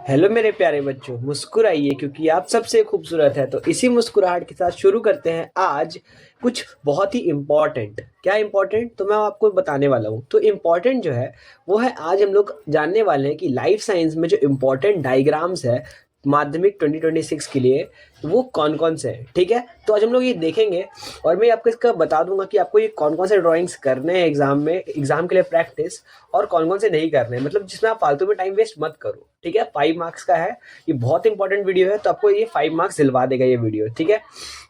Hello मेरे प्यारे बच्चों, मुस्कुराइए क्योंकि आप सबसे खूबसूरत है। तो इसी मुस्कुराहट के साथ शुरू करते हैं आज कुछ बहुत ही इम्पोर्टेंट। क्या इम्पोर्टेंट तो मैं आपको बताने वाला हूँ। तो इम्पोर्टेंट जो है वो है, आज हम लोग जानने वाले हैं कि लाइफ साइंस में जो इम्पोर्टेंट डायग्राम्स है माध्यमिक 2026 के लिए वो कौन कौन से हैं। ठीक है, तो आज हम लोग ये देखेंगे और मैं आपको इसका बता दूंगा कि आपको ये कौन कौन से ड्राइंग्स करने हैं एग्जाम में, एग्जाम के लिए प्रैक्टिस, और कौन कौन से नहीं करने हैं, मतलब जिसमें आप फालतू में टाइम वेस्ट मत करो। ठीक है, 5 मार्क्स का है, ये बहुत इंपॉर्टेंट वीडियो है, तो आपको ये 5 मार्क्स दिलवा देगा ये वीडियो। ठीक है,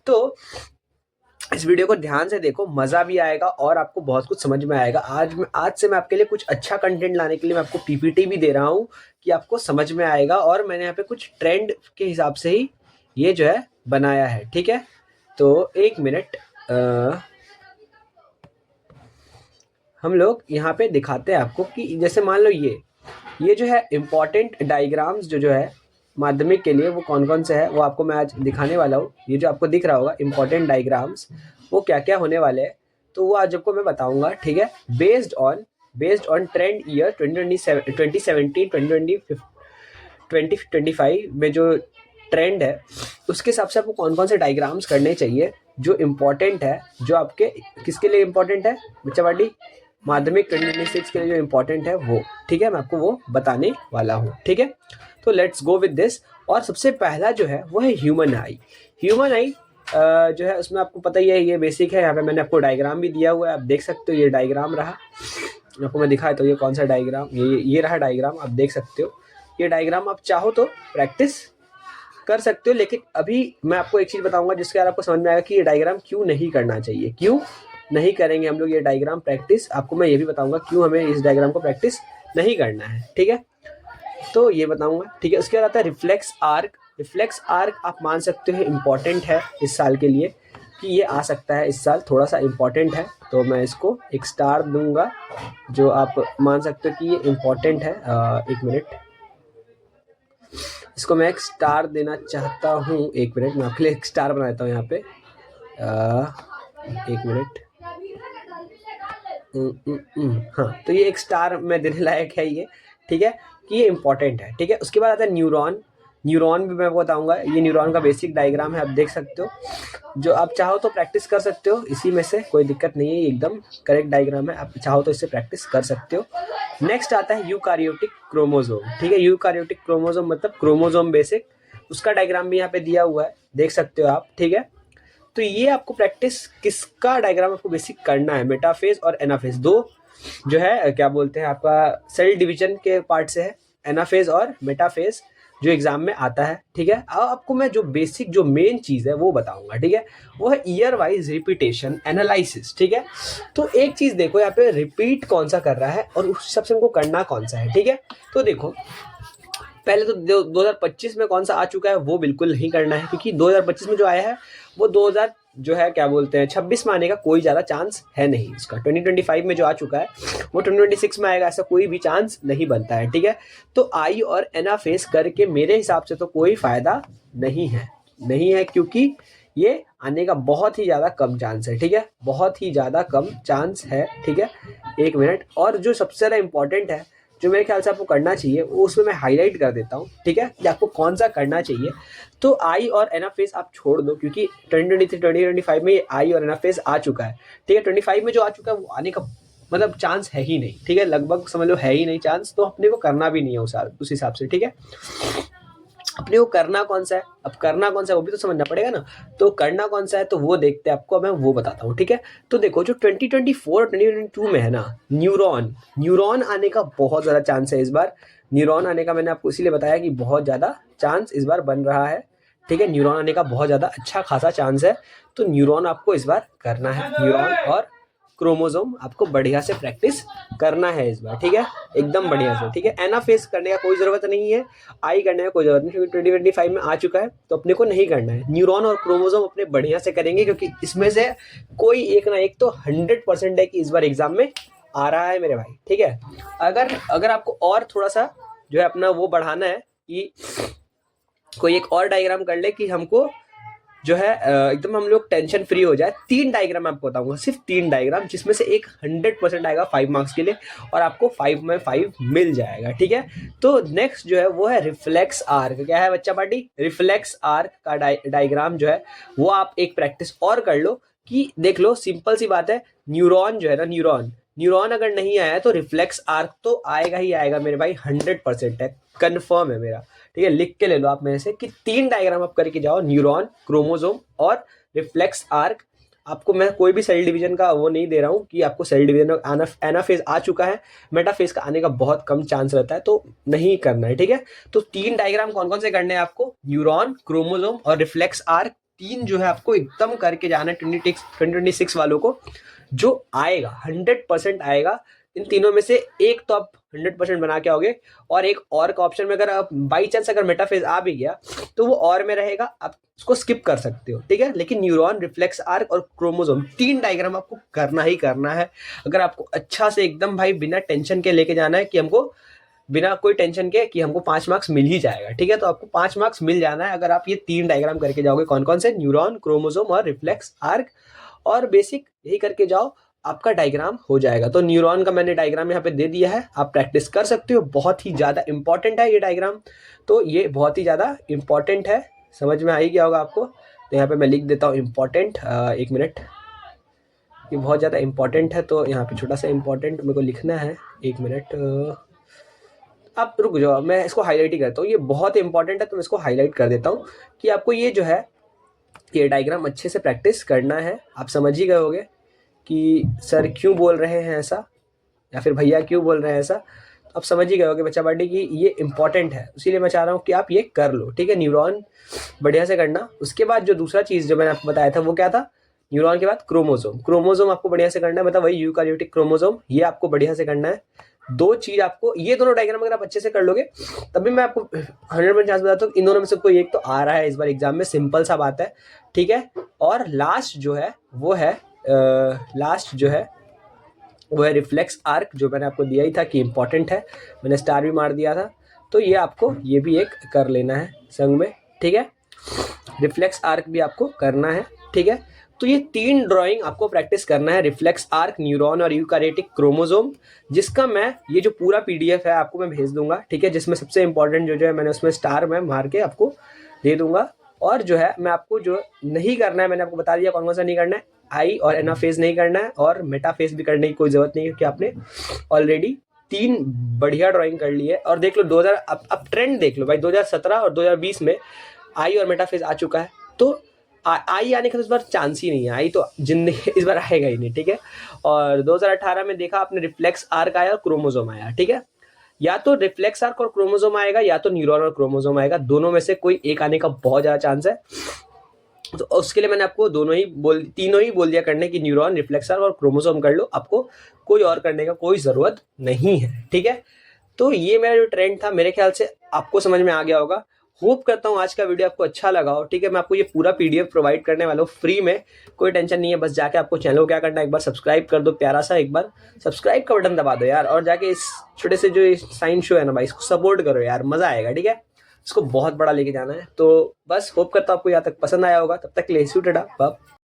तो इस वीडियो को ध्यान से देखो, मजा भी आएगा और आपको बहुत कुछ समझ में आएगा। आज से मैं आपके लिए कुछ अच्छा कंटेंट लाने के लिए मैं आपको पीपीटी भी दे रहा हूँ कि आपको समझ में आएगा, और मैंने यहाँ पे कुछ ट्रेंड के हिसाब से ही ये जो है बनाया है। ठीक है, तो एक मिनट, हम लोग यहाँ पे दिखाते हैं आपको कि जैसे मान लो ये जो है इम्पोर्टेंट डायग्राम्स जो जो है माध्यमिक के लिए वो कौन कौन से है, वो आपको मैं आज दिखाने वाला हूँ। ये जो आपको दिख रहा होगा इम्पोर्टेंट डायग्राम्स, वो क्या क्या होने वाले हैं, तो वो आज आपको मैं बताऊंगा। ठीक है, बेस्ड ऑन ट्रेंड ईयर 2017 2025 में जो ट्रेंड है उसके हिसाब से आपको कौन कौन से डायग्राम्स करने चाहिए जो इम्पोर्टेंट है, जो आपके किसके लिए इम्पोर्टेंट है बच्चा पार्टी, माध्यमिक 2026 के लिए जो इम्पोर्टेंट है वो। ठीक है, मैं आपको वो बताने वाला हूँ। ठीक है, तो लेट्स गो विद दिस। और सबसे पहला जो है वो है ह्यूमन आई। ह्यूमन आई जो है उसमें आपको पता ही है, ये बेसिक है। यहाँ पे मैंने आपको डायग्राम भी दिया हुआ है, आप देख सकते हो। ये डायग्राम रहा, आपको मैं दिखाया तो ये कौन सा डायग्राम, ये रहा डायग्राम, आप देख सकते हो। ये डायग्राम आप चाहो तो प्रैक्टिस कर सकते हो, लेकिन अभी मैं आपको एक चीज़ बताऊंगा जिसके बाद आपको समझ में आएगा कि ये डायग्राम क्यों नहीं करना चाहिए, क्यों नहीं करेंगे हम लोग ये डायग्राम प्रैक्टिस। आपको मैं ये भी बताऊंगा क्यों हमें इस डायग्राम को प्रैक्टिस नहीं करना है। ठीक है, तो ये बताऊंगा। ठीक है, उसके बाद आता है रिफ्लेक्स आर्क। रिफ्लेक्स आर्क आप मान सकते हो इम्पॉर्टेंट है इस साल के लिए, कि ये आ सकता है इस साल, थोड़ा सा इम्पॉर्टेंट है, तो मैं इसको एक स्टार दूंगा, जो आप मान सकते हो कि ये इम्पॉर्टेंट है। एक मिनट, इसको मैं एक स्टार देना चाहता हूँ। एक मिनट, मैं आपके लिए एक स्टार बना देता हूँ यहाँ पे। एक मिनट, हाँ, तो ये एक स्टार में देने लायक है ये। ठीक है, कि ये इंपॉर्टेंट है। ठीक है, उसके बाद आता है न्यूरॉन। न्यूरॉन भी मैं बताऊंगा, ये न्यूरॉन का बेसिक डायग्राम है, आप देख सकते हो। जो आप चाहो तो प्रैक्टिस कर सकते हो इसी में से, कोई दिक्कत नहीं है, एकदम करेक्ट डायग्राम है, आप चाहो तो इससे प्रैक्टिस कर सकते हो। नेक्स्ट आता है यूकारियोटिक क्रोमोजोम। ठीक है, यूकारियोटिक क्रोमोजोम मतलब क्रोमोजोम बेसिक, उसका डायग्राम भी यहाँ पे दिया हुआ है, देख सकते हो आप। ठीक है, तो ये आपको प्रैक्टिस किसका डायग्राम आपको बेसिक करना है, मेटाफेज और एनाफेज, दो जो है क्या बोलते हैं आपका सेल डिवीजन के पार्ट से है, एनाफेज और मेटाफेज, जो एग्जाम में आता है। ठीक है, अब आपको मैं जो बेसिक जो मेन चीज है वो बताऊंगा। ठीक है, वो है ईयर वाइज रिपीटेशन एनालिसिस। ठीक है, तो एक चीज देखो यहाँ पे, रिपीट कौन सा कर रहा है और उस हिसाब से हमको करना कौन सा है। ठीक है, तो देखो पहले तो 2025 में कौन सा आ चुका है वो बिल्कुल नहीं करना है, क्योंकि 2025 में जो आया है वो 2000 जो है क्या बोलते हैं 26 में आने का कोई ज़्यादा चांस है नहीं। इसका 2025 में जो आ चुका है वो 2026 में आएगा, ऐसा कोई भी चांस नहीं बनता है। ठीक है, तो आई और एना फेस करके मेरे हिसाब से तो कोई फ़ायदा नहीं है, नहीं है, क्योंकि ये आने का बहुत ही ज़्यादा कम चांस है। ठीक है, बहुत ही ज़्यादा कम चांस है। ठीक है, एक मिनट, और जो सबसे ज़्यादा इंपॉर्टेंट है जो मेरे ख्याल से आपको करना चाहिए वो उसमें मैं हाईलाइट कर देता हूँ। ठीक है, कि आपको कौन सा करना चाहिए। तो आई और एनाफेस आप छोड़ दो, क्योंकि 2023 2025 में ये आई और एनाफेस आ चुका है। ठीक है, 25 में जो आ चुका है वो आने का मतलब चांस है ही नहीं। ठीक है, लगभग समझ लो है ही नहीं चांस, तो अपने को करना भी नहीं है उस हिसाब से। ठीक है, अपने को करना कौन सा है, अब करना कौन सा है वो भी तो समझना पड़ेगा ना। तो करना कौन सा है तो वो देखते हैं, आपको मैं वो बताता हूँ। ठीक है, तो देखो जो 2024 2022 में है ना, न्यूरॉन न्यूरॉन आने का बहुत ज़्यादा चांस है इस बार। न्यूरॉन आने का मैंने आपको इसीलिए बताया कि बहुत ज़्यादा चांस इस बार बन रहा है। ठीक है, न्यूरॉन आने का बहुत ज़्यादा अच्छा खासा चांस है, तो न्यूरॉन आपको इस बार करना है। न्यूरॉन और क्रोमोसोम आपको बढ़िया से प्रैक्टिस करना है इस बार। ठीक है, एकदम बढ़िया से। ठीक है, एनाफेस करने का कोई ज़रूरत नहीं है, आई करने का कोई ज़रूरत नहीं, क्योंकि 2025 में आ चुका है तो अपने को नहीं करना है। न्यूरॉन और क्रोमोसोम अपने बढ़िया से करेंगे, क्योंकि इसमें से कोई एक ना एक तो 100% है कि इस बार एग्जाम में आ रहा है मेरे भाई। ठीक है, अगर अगर आपको और थोड़ा सा जो है अपना वो बढ़ाना है कि कोई एक और डायग्राम कर ले कि हमको जो है एकदम हम लोग टेंशन फ्री हो जाए। 3 डायग्राम आपको बताऊंगा, सिर्फ 3 डायग्राम, जिसमें से एक 100% आएगा 5 मार्क्स के लिए और आपको 5 में 5 मिल जाएगा। ठीक है, तो नेक्स्ट जो है वो है रिफ्लेक्स आर्क। क्या है बच्चा पार्टी? रिफ्लेक्स आर्क का डायग्राम जो है वो आप एक प्रैक्टिस और कर लो कि देख लो, सिंपल सी बात है, न्यूरॉन जो है ना, न्यूरॉन अगर नहीं आया है तो रिफ्लेक्स आर्क तो आएगा ही आएगा मेरे भाई, 100% है, कन्फर्म है मेरा। ठीक है, लिख के ले लो आप मेरे से कि 3 डायग्राम आप करके जाओ, न्यूरॉन, क्रोमोसोम और रिफ्लेक्स आर्क। आपको मैं कोई भी सेल डिवीजन का वो नहीं दे रहा हूँ कि आपको सेल डिवीजन एनाफेज आ चुका है, मेटाफेज का आने का बहुत कम चांस रहता है, तो नहीं करना है। ठीक है, तो 3 डायग्राम कौन कौन से करने हैं आपको? न्यूरॉन, क्रोमोसोम और रिफ्लेक्स आर्क। 3 जो है आपको एकदम करके जाना है 2026 वालों को, जो आएगा 100% आएगा। इन तीनों में से एक तो आप 100% बना के आओगे, और एक और का ऑप्शन में अगर आप बाई चांस अगर मेटाफेज आ भी गया तो वो और में रहेगा, आप उसको स्किप कर सकते हो। ठीक है, लेकिन न्यूरॉन, रिफ्लेक्स आर्क और क्रोमोसोम 3 डायग्राम आपको करना ही करना है। अगर आपको अच्छा से एकदम भाई बिना टेंशन के लेके जाना है कि हमको बिना कोई टेंशन के कि हमको 5 मार्क्स मिल ही जाएगा। ठीक है, तो आपको 5 मार्क्स मिल जाना है अगर आप ये 3 डायग्राम करके जाओगे। कौन कौन से? न्यूरॉन, क्रोमोसोम और रिफ्लेक्स आर्क, और बेसिक यही करके जाओ, आपका डायग्राम हो जाएगा। तो न्यूरॉन का मैंने डायग्राम यहाँ पे दे दिया है, आप प्रैक्टिस कर सकते हो। बहुत ही ज़्यादा इंपॉर्टेंट है ये डायग्राम, तो ये बहुत ही ज़्यादा इंपॉर्टेंट है, समझ में आ ही गया होगा आपको। तो यहाँ पे मैं लिख देता हूँ इम्पॉर्टेंट, 1 मिनट, ये बहुत ज़्यादा इंपॉर्टेंट है, तो यहाँ पे छोटा सा इंपॉर्टेंट मेरे को लिखना है। 1 मिनट, आप रुक जाओ, मैं इसको हाईलाइट ही करता हूँ, ये बहुत इंपॉर्टेंट है तो मैं इसको हाईलाइट कर देता हूँ कि आपको ये जो है ये डायग्राम अच्छे से प्रैक्टिस करना है। आप समझ ही गए होगे कि सर क्यों बोल रहे हैं ऐसा, या फिर भैया क्यों बोल रहे हैं ऐसा, तो आप समझ ही गए होगे बच्चा पार्टी कि ये इंपॉर्टेंट है, इसीलिए मैं चाह रहा हूँ कि आप ये कर लो। ठीक है, न्यूरॉन बढ़िया से करना। उसके बाद जो दूसरा चीज़ जो मैंने आपको बताया था वो क्या था? न्यूरॉन के बाद क्रोमोसोम आपको बढ़िया से करना है, मतलब वही यूकारियोटिक क्रोमोसोम, ये आपको बढ़िया से करना है। 2 चीज आपको, ये दोनों डायग्राम अगर आप अच्छे से कर लोगे तभी मैं आपको 100% चांस बताता हूँ इन दोनों में से कोई एक तो आ रहा है इस बार एग्जाम में, सिंपल सा बात है। ठीक है, और लास्ट जो है वो है रिफ्लेक्स आर्क, जो मैंने आपको दिया ही था कि इंपॉर्टेंट है, मैंने स्टार भी मार दिया था, तो ये आपको ये भी एक कर लेना है संग में। ठीक है, रिफ्लेक्स आर्क भी आपको करना है। ठीक है, तो ये 3 ड्राइंग आपको प्रैक्टिस करना है, रिफ्लेक्स आर्क, न्यूरॉन और यूकारियोटिक क्रोमोसोम, जिसका मैं ये जो पूरा पीडीएफ है आपको मैं भेज दूंगा। ठीक है, जिसमें सबसे इंपॉर्टेंट जो है मैंने उसमें स्टार में मार के आपको दे दूंगा। और जो है मैं आपको जो नहीं करना है मैंने आपको बता दिया कौन कौन सा नहीं करना है। आई और एनाफेज नहीं करना है, और मेटाफेज भी करने की कोई जरूरत नहीं है क्योंकि आपने ऑलरेडी 3 बढ़िया ड्राइंग कर ली है। और देख लो 2000, अब ट्रेंड देख लो भाई, 2017 और 2020 में आई और मेटाफेज आ चुका है, तो आई आने का तो इस बार चांस ही नहीं है, आई तो जिंदगी इस बार आएगा ही नहीं। ठीक है, और 2018 में देखा आपने रिफ्लेक्स आर्क आया और क्रोमोसोम आया। ठीक है, या तो रिफ्लेक्स आर्क और क्रोमोसोम आएगा या तो न्यूरॉन और क्रोमोसोम आएगा, दोनों में से कोई एक आने का बहुत ज़्यादा चांस है। तो उसके लिए मैंने आपको तीनों ही बोल दिया करने की, न्यूरॉन, रिफ्लेक्स आर्क और क्रोमोसोम कर लो, आपको कोई और करने का कोई ज़रूरत नहीं है। ठीक है, तो ये मेरा जो ट्रेंड था मेरे ख्याल से आपको समझ में आ गया होगा। होप करता हूँ आज का वीडियो आपको अच्छा लगा हो। ठीक है, मैं आपको ये पूरा पीडीएफ प्रोवाइड करने वाला हूँ फ्री में, कोई टेंशन नहीं है। बस जाके आपको चैनल को क्या करना है, एक बार सब्सक्राइब कर दो, प्यारा सा एक बार सब्सक्राइब का बटन दबा दो यार, और जाके इस छोटे से जो साइन शो है ना भाई, इसको सपोर्ट करो यार, मजा आएगा। ठीक है, इसको बहुत बड़ा लेके जाना है। तो बस होप करता हूँ आपको यहाँ तक पसंद आया होगा। तब तक के लिए टाटा।